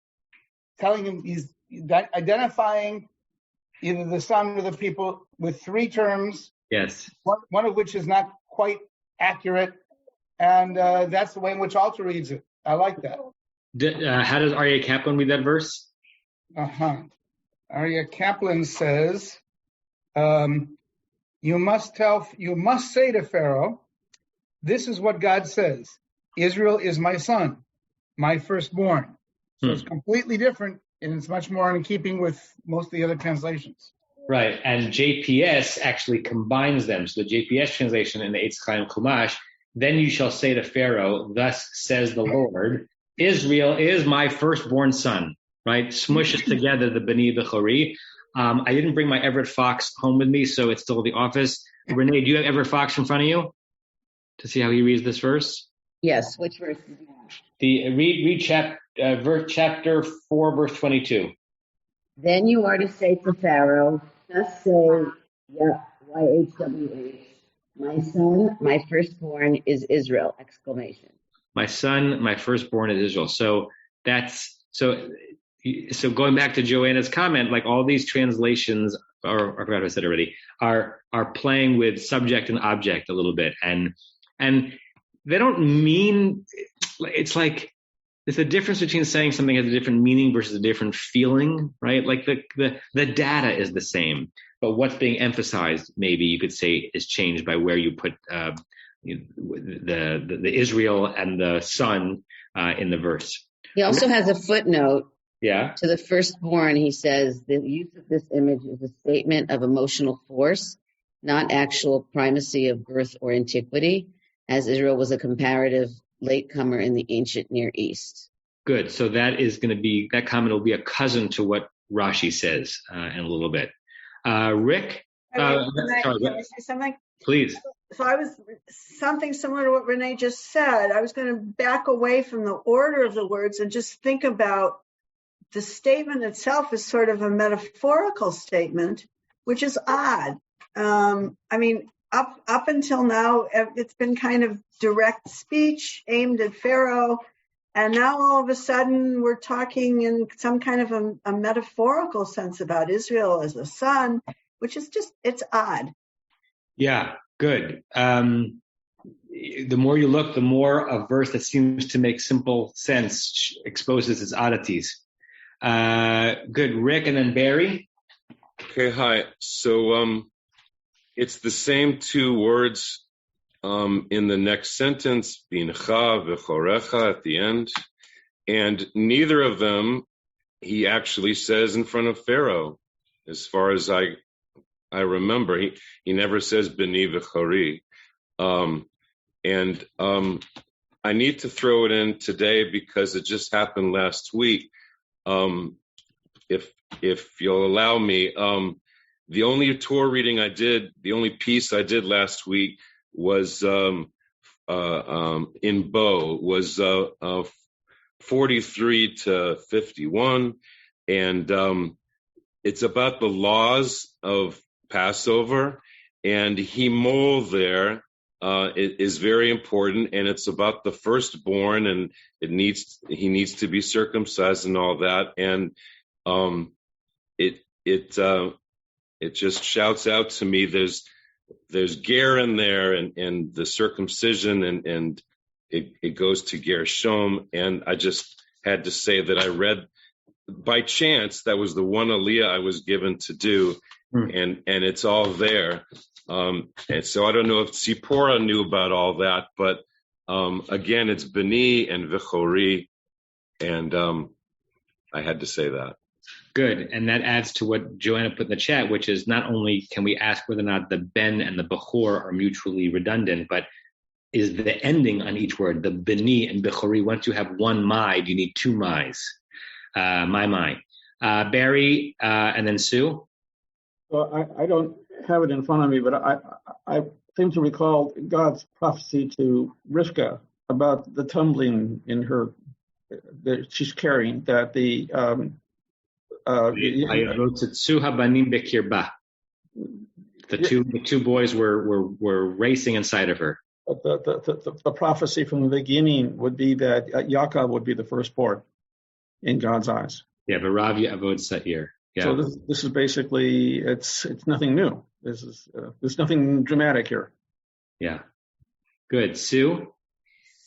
telling him he's identifying either the son or the people with three terms. Yes. One of which is not quite accurate, and that's the way in which Alter reads it. I like that. How does Aryeh Kaplan read that verse? Aryeh Kaplan says, you must say to Pharaoh, this is what God says. Israel is my son, my firstborn. So it's completely different, and it's much more in keeping with most of the other translations. Right, and JPS actually combines them. So the JPS translation and the Eitz Chaim Chumash Then you shall say to Pharaoh, thus says the Lord, Israel is my firstborn son, right? Smushes together the B'ni Bechori. I didn't bring my Everett Fox home with me, so it's still at the office. Renee, do you have Everett Fox in front of you to see how he reads this verse? Yes. Which verse? Read chapter 4, verse 22. Then you are to say to Pharaoh, thus say YHWH, my son, my firstborn is Israel! Exclamation. My son, my firstborn is Israel. So going back to Joanna's comment, like all these translations, or I forgot what I said already, are playing with subject and object a little bit, and they don't mean, it's like there's a difference between saying something has a different meaning versus a different feeling, right? Like the data is the same, but what's being emphasized, maybe you could say, is changed by where you put the Israel and the son in the verse. He also has a footnote. Yeah. To the firstborn, he says the use of this image is a statement of emotional force, not actual primacy of birth or antiquity, as Israel was a comparative latecomer in the ancient Near East. Good. So that comment will be a cousin to what Rashi says in a little bit. Rick? Can I say something? Please. So I was something similar to what Renee just said. I was going to back away from the order of the words and just think about the statement itself is sort of a metaphorical statement, which is odd. Up until now, it's been kind of direct speech aimed at Pharaoh. And now all of a sudden we're talking in some kind of a metaphorical sense about Israel as a son, which is it's odd. Yeah, good. The more you look, the more a verse that seems to make simple sense exposes its oddities. Good. Rick and then Barry. Okay, hi. So it's the same two words in the next sentence, bincha v'chorecha at the end, and neither of them he actually says in front of Pharaoh. As far as I remember, he never says b'ni v'chori. I need to throw it in today because it just happened last week. If you'll allow me, the only Torah reading I did, the only piece I did last week was in Bo, was 43 to 51, and it's about the laws of Passover, and Himol there is very important, and it's about the firstborn, and he needs to be circumcised and all that, and it just shouts out to me. There's ger in there, and the circumcision, and it goes to Gershom, and I just had to say that I read by chance. That was the one aliyah I was given to do, and it's all there. And so I don't know if Tzipora knew about all that, but again, it's B'ni and V'chori, and I had to say that. Good. And that adds to what Joanna put in the chat, which is not only can we ask whether or not the Ben and the Bechor are mutually redundant, but is the ending on each word, the B'ni and Bechori, once you have one Maid, you need two Mai's. My. Barry, and then Sue? Well, I don't have it in front of me, but I seem to recall God's prophecy to Rivka about the tumbling in her that she's carrying, that the the two boys were racing inside of her. The prophecy from the beginning would be that Yaakov would be the firstborn in God's eyes. Yeah, V'rav Ya'avod Sa'ir. Yeah. So this is basically it's nothing new. There's nothing dramatic here. Yeah. Good. Sue?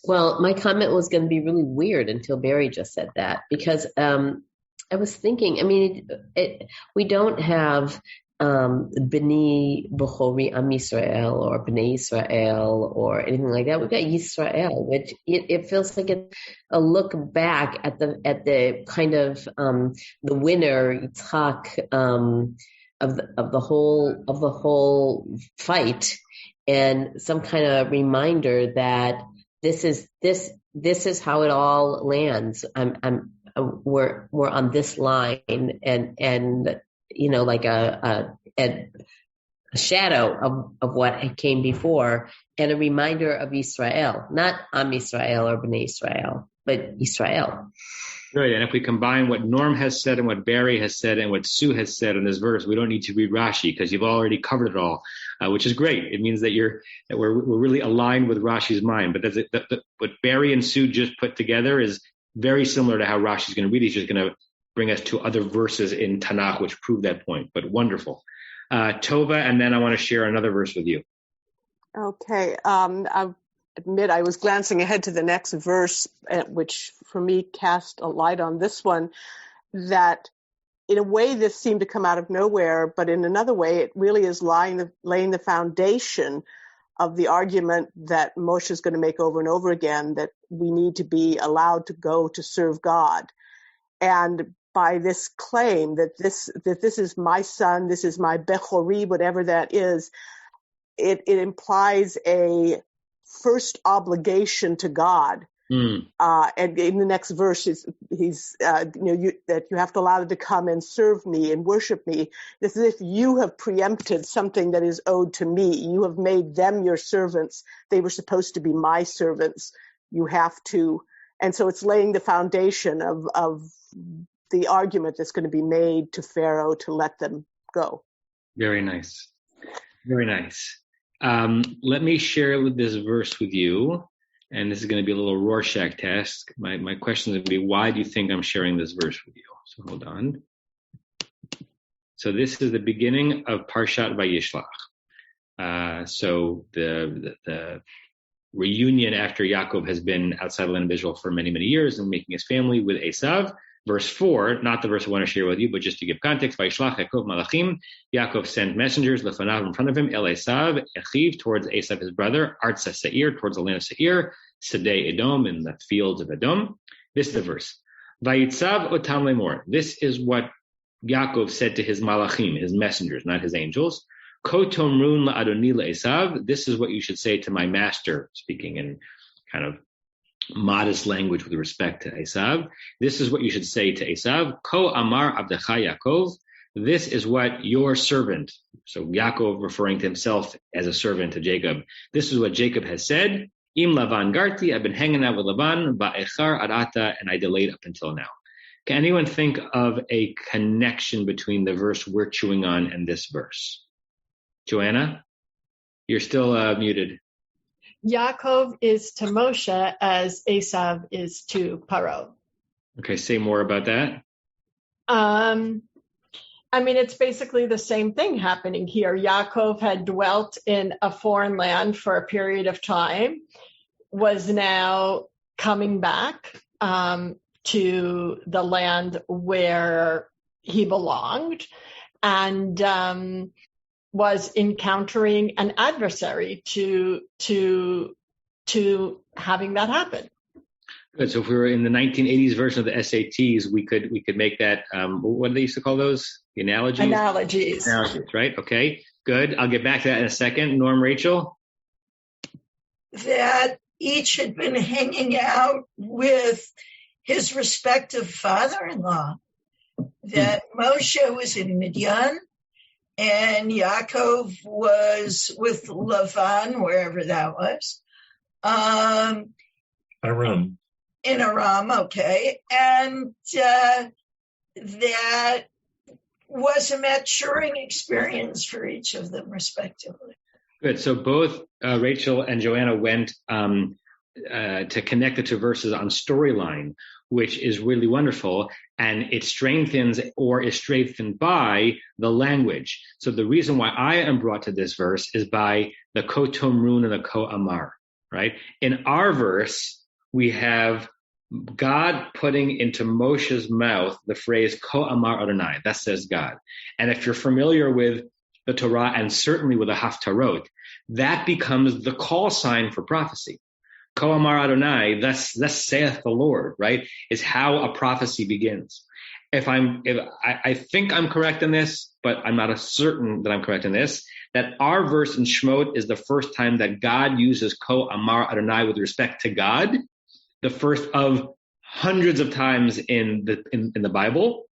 Well, my comment was going to be really weird until Barry just said that, because I was thinking, we don't have B'ni Bechori Am Yisrael or B'nai Yisrael or anything like that. We've got Yisrael, which it feels like it's a look back at the kind of the winner Yitzhak of the whole fight, and some kind of reminder that this is how it all lands. We're on this line, and like a shadow of what came before, and a reminder of Israel, not Am Israel or Bnei Israel, but Israel. Right, and if we combine what Norm has said and what Barry has said and what Sue has said in this verse, we don't need to read Rashi because you've already covered it all, which is great. It means that we're really aligned with Rashi's mind. But what Barry and Sue just put together is very similar to how Rashi's going to read. He's just going to bring us to other verses in Tanakh which prove that point. But wonderful, Tova, and then I want to share another verse with you. Okay. I admit I was glancing ahead to the next verse, which for me cast a light on this one, that in a way this seemed to come out of nowhere, but in another way it really is laying the foundation of the argument that Moshe is going to make over and over again, that we need to be allowed to go to serve God. And by this claim that this is my son, this is my Bechori, whatever that is, it implies a first obligation to God. And in the next verse, that you have to allow them to come and serve me and worship me. It's as if you have preempted something that is owed to me. You have made them your servants. They were supposed to be my servants. You have to. And so it's laying the foundation of the argument that's going to be made to Pharaoh to let them go. Very nice. Very nice. Let me share this verse with you, and this is going to be a little Rorschach test. My question is going to be, why do you think I'm sharing this verse with you? So hold on. So this is the beginning of Parshat Vayishlach. So the reunion after Yaakov has been outside the land of Israel for many, many years and making his family with Esav. Verse 4, not the verse I want to share with you, but just to give context, Vayishlach Yaakov Malachim, Yaakov sent messengers, Lefanav in front of him, El Esav, Echiv, towards Esav his brother, Artsa Seir, towards the land of Seir, Sedei Edom, in the fields of Edom. This is the verse. Vayitzav otam lemor. This is what Yaakov said to his Malachim, his messengers, not his angels. Ko tomrun la'adoni le'esav. This is what you should say to my master, speaking in kind of modest language with respect to Esav. This is what you should say to Esav. Ko amar abdecha Yaakov. This is what your servant, so Yaakov referring to himself as a servant to Jacob, this is what Jacob has said. Im Lavan Garti, I've been hanging out with Lavan, ba'echar arata, and I delayed up until now. Can anyone think of a connection between the verse we're chewing on and this verse? Joanna, you're still muted. Yaakov is to Moshe as Esav is to Paro. Okay, say more about that. It's basically the same thing happening here. Yaakov had dwelt in a foreign land for a period of time, was now coming back to the land where he belonged, and was encountering an adversary to having that happen. Good. So if we were in the 1980s version of the SATs, we could make that, what do they used to call those? The analogies? Analogies, right? Okay, good. I'll get back to that in a second. Norm, Rachel? That each had been hanging out with his respective father-in-law. That Moshe was in Midian, and Yaakov was with Lavan, wherever that was. Aram. In Aram, okay. And that was a maturing experience for each of them, respectively. Good. So both Rachel and Joanna went to connect the two verses on storyline, which is really wonderful, and it strengthens or is strengthened by the language. So the reason why I am brought to this verse is by the ko tomrun and the ko amar, right? In our verse, we have God putting into Moshe's mouth the phrase ko amar Adonai. That says God. And if you're familiar with the Torah and certainly with the Haftarot, that becomes the call sign for prophecy. Ko amar Adonai, thus saith the Lord, right, is how a prophecy begins. I think I'm correct in this, but I'm not certain that I'm correct in this, that our verse in Shemot is the first time that God uses Ko Amar Adonai with respect to God, the first of hundreds of times in the Bible.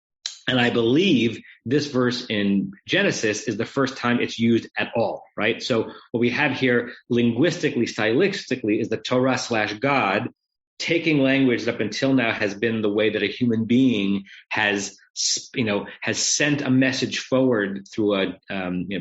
And I believe this verse in Genesis is the first time it's used at all, right? So what we have here linguistically, stylistically, is the Torah / God taking language that up until now has been the way that a human being has sent a message forward through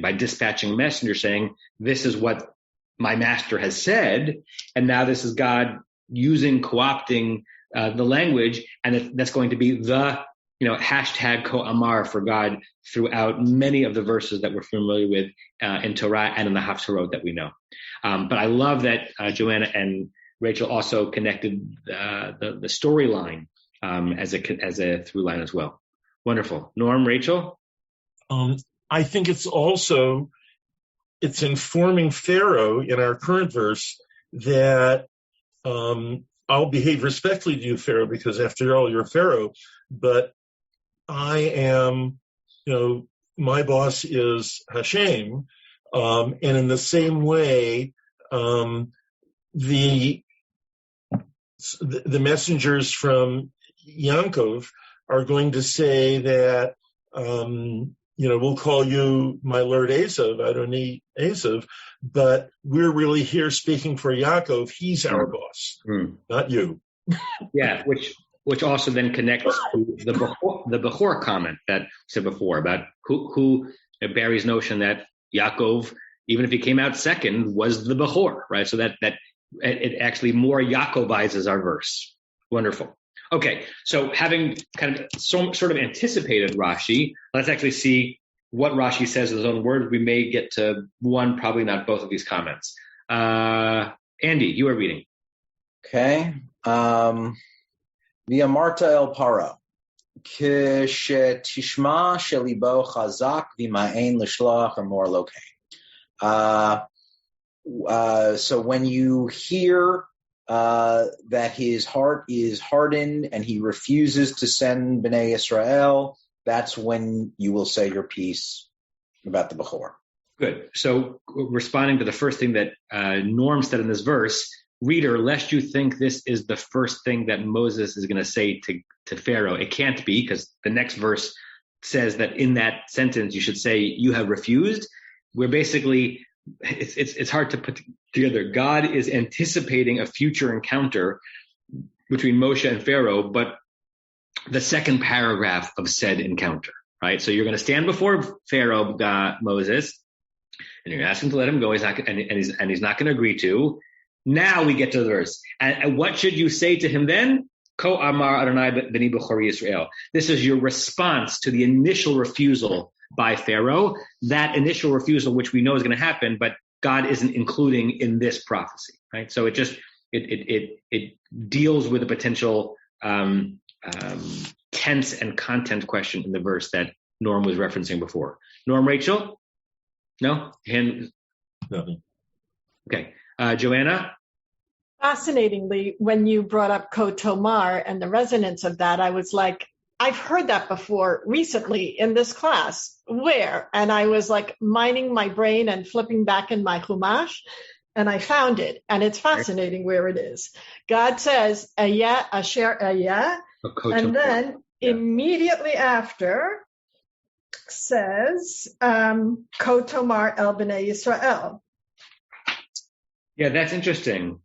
by dispatching a messenger saying, this is what my master has said. And now this is God co-opting the language. And that's going to be the hashtag Ko Amar for God throughout many of the verses that we're familiar with in Torah and in the Haftarot that we know. But I love that Joanna and Rachel also connected the storyline as a through line as well. Wonderful. Norm, Rachel? I think it's informing Pharaoh in our current verse that I'll behave respectfully to you, Pharaoh, because after all, you're Pharaoh, but I am, my boss is Hashem. And in the same way, the messengers from Yaakov are going to say that, we'll call you my Lord Esav, Adonai Esav, but we're really here speaking for Yaakov. He's our boss, not you. Yeah, which also then connects to the Bechor comment that we said before about who Barry's notion that Yaakov, even if he came out second, was the Bechor, right? So that it actually more Yaakovizes our verse. Wonderful. Okay, so having kind of sort of anticipated Rashi, let's actually see what Rashi says in his own words. We may get to one, probably not both of these comments. Andy, you are reading. Okay. V'amarta el paro, kishetishma shelibo chazak v'ma'en l'shloach amor lokein. So when you hear that his heart is hardened and he refuses to send Bnei Israel, that's when you will say your piece about the Bechor. Good. So responding to the first thing that Norm said in this verse, reader, lest you think this is the first thing that Moses is going to say to Pharaoh. It can't be, because the next verse says that in that sentence you should say, you have refused. We're basically, it's hard to put together. God is anticipating a future encounter between Moshe and Pharaoh, but the second paragraph of said encounter, right? So you're going to stand before Pharaoh, Moses, and you're asking to let him go. He's not going to agree to. Now we get to the verse. And what should you say to him then? Ko Amar Adonai B'nei Bechori Yisrael. This is your response to the initial refusal by Pharaoh, that initial refusal, which we know is going to happen, but God isn't including in this prophecy, right? So it deals with a potential tense and content question in the verse that Norm was referencing before. Norm, Rachel? No? Nothing. Okay. Joanna? Fascinatingly, when you brought up Ko Tomar and the resonance of that, I was like, I've heard that before recently in this class. Where? And I was like mining my brain and flipping back in my Chumash, and I found it. And it's fascinating where it is. God says, Ayah, Asher Ayah, and then immediately after says, Ko Tomar El B'nai Yisrael. Yeah, that's interesting.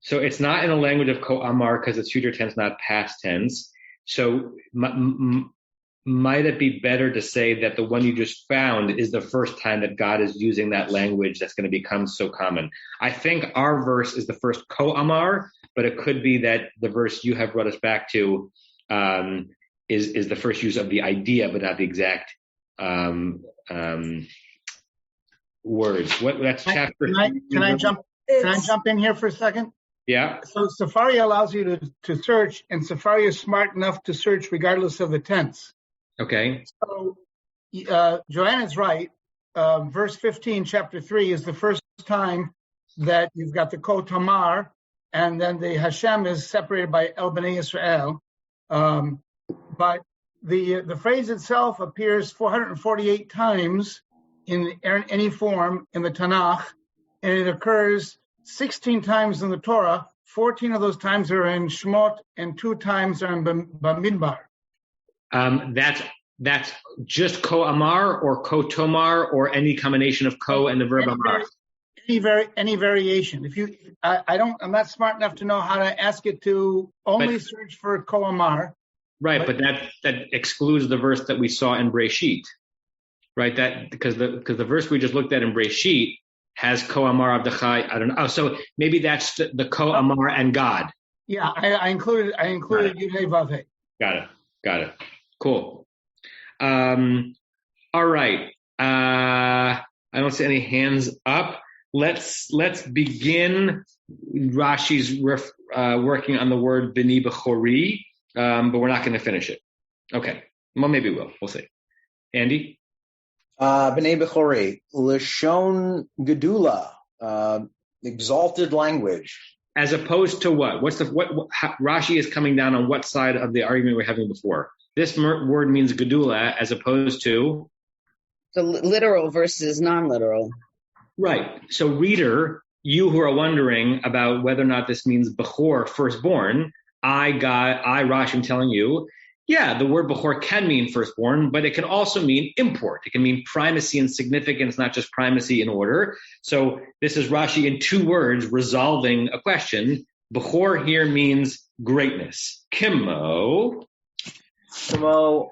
So it's not in the language of Ko Amar because it's future tense, not past tense. So might it be better to say that the one you just found is the first time that God is using that language that's going to become so common? I think our verse is the first Ko Amar, but it could be that the verse you have brought us back to is the first use of the idea, but not the exact words. That's chapter. Can I jump in here for a second? Yeah. So Safari allows you to search, and Safari is smart enough to search regardless of the tense. Okay. So Joanna's right. Verse 15, chapter 3, is the first time that you've got the Ko Tamar, and then the Hashem is separated by El B'nai Israel. But the phrase itself appears 448 times in any form in the Tanakh, and it occurs 16 times in the Torah. 14 of those times are in Shemot, and 2 times are in Bamidbar. That's just ko amar or ko tomar or any combination of ko and the verb amar. Any variation. I'm not smart enough to know how to ask it to only search for ko amar. Right, but that excludes the verse that we saw in Breshit, right? That because the verse we just looked at in Breshit has ko amar avdachai. I don't know. Oh, so maybe that's the ko amar and God. Yeah, I included Yud-Hey Vav-Hey. Got it. Cool. All right. I don't see any hands up. Let's begin. Rashi's working on the word b'ni b'chori, but we're not going to finish it. Okay. Well, maybe we'll. We'll see. Andy? B'nei b'chori, lashon gedula, exalted language. As opposed to what? Rashi is coming down on what side of the argument we were having before? This word means gedula as opposed to? The literal versus non-literal. Right. So reader, you who are wondering about whether or not this means bechor, firstborn, I, Rashi, am telling you, yeah, the word bechor can mean firstborn, but it can also mean import. It can mean primacy and significance, not just primacy in order. So this is Rashi in 2 words resolving a question. Bechor here means greatness. Kimo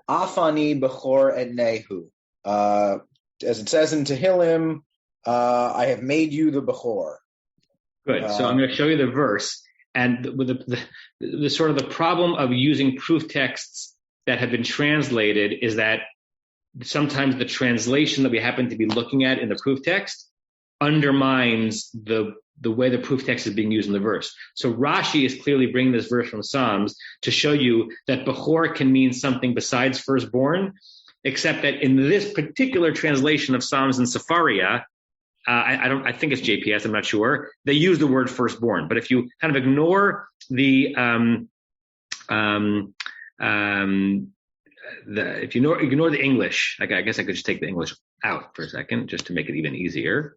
afani bechor et nehu. As it says in Tehillim, I have made you the bechor. Good. So I'm going to show you the verse. And with the sort of the problem of using proof texts that have been translated is that sometimes the translation that we happen to be looking at in the proof text undermines the way the proof text is being used in the verse. So Rashi is clearly bringing this verse from Psalms to show you that bechor can mean something besides firstborn, except that in this particular translation of Psalms and Sefaria, I think it's JPS, I'm not sure, they use the word firstborn. But if you kind of ignore if you ignore the English, I guess I could just take the English out for a second just to make it even easier.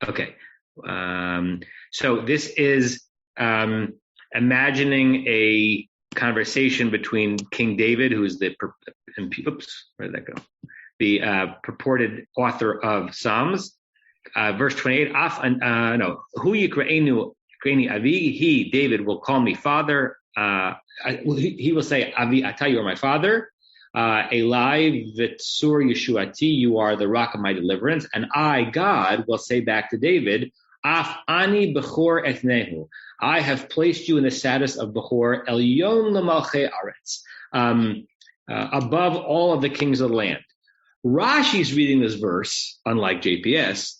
Okay. So this is imagining a conversation between King David, who is the where did that go? The purported author of Psalms. Verse 28, Hu yikra'enu avi, he, David, will call me father. He will say, Avi ata, you are my father. Elai v'tsur yeshuati, you are the rock of my deliverance. And I, God, will say back to David, Af ani bechor etnehu, I have placed you in the status of bechor, elyon l'malchei aretz, above all of the kings of the land. Rashi's reading this verse, unlike JPS,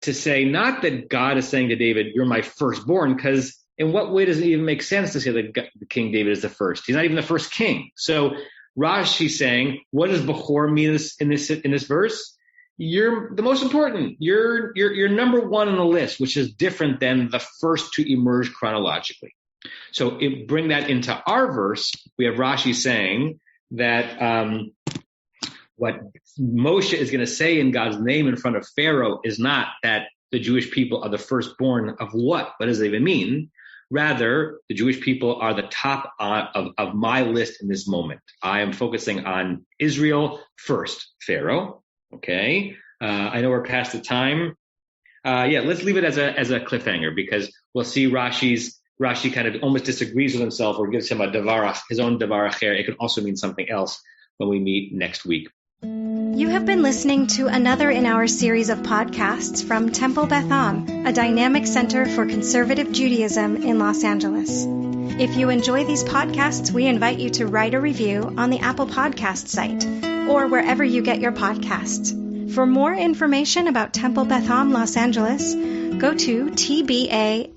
to say not that God is saying to David, you're my firstborn, because in what way does it even make sense to say that King David is the first? He's not even the first king. So Rashi's saying, what does bechor mean in this verse? You're the most important. You're number 1 on the list, which is different than the first to emerge chronologically. So bring that into our verse. We have Rashi saying that what Moshe is going to say in God's name in front of Pharaoh is not that the Jewish people are the firstborn of what? What does it even mean? Rather, the Jewish people are the top of my list in this moment. I am focusing on Israel first, Pharaoh. Okay. I know we're past the time. Let's leave it as a cliffhanger, because we'll see Rashi kind of almost disagrees with himself or gives him his own davar acher. It can also mean something else when we meet next week. You have been listening to another in our series of podcasts from Temple Beth Am, a dynamic center for conservative Judaism in Los Angeles. If you enjoy these podcasts, we invite you to write a review on the Apple Podcast site or wherever you get your podcasts. For more information about Temple Beth Am Los Angeles, go to tbala.org.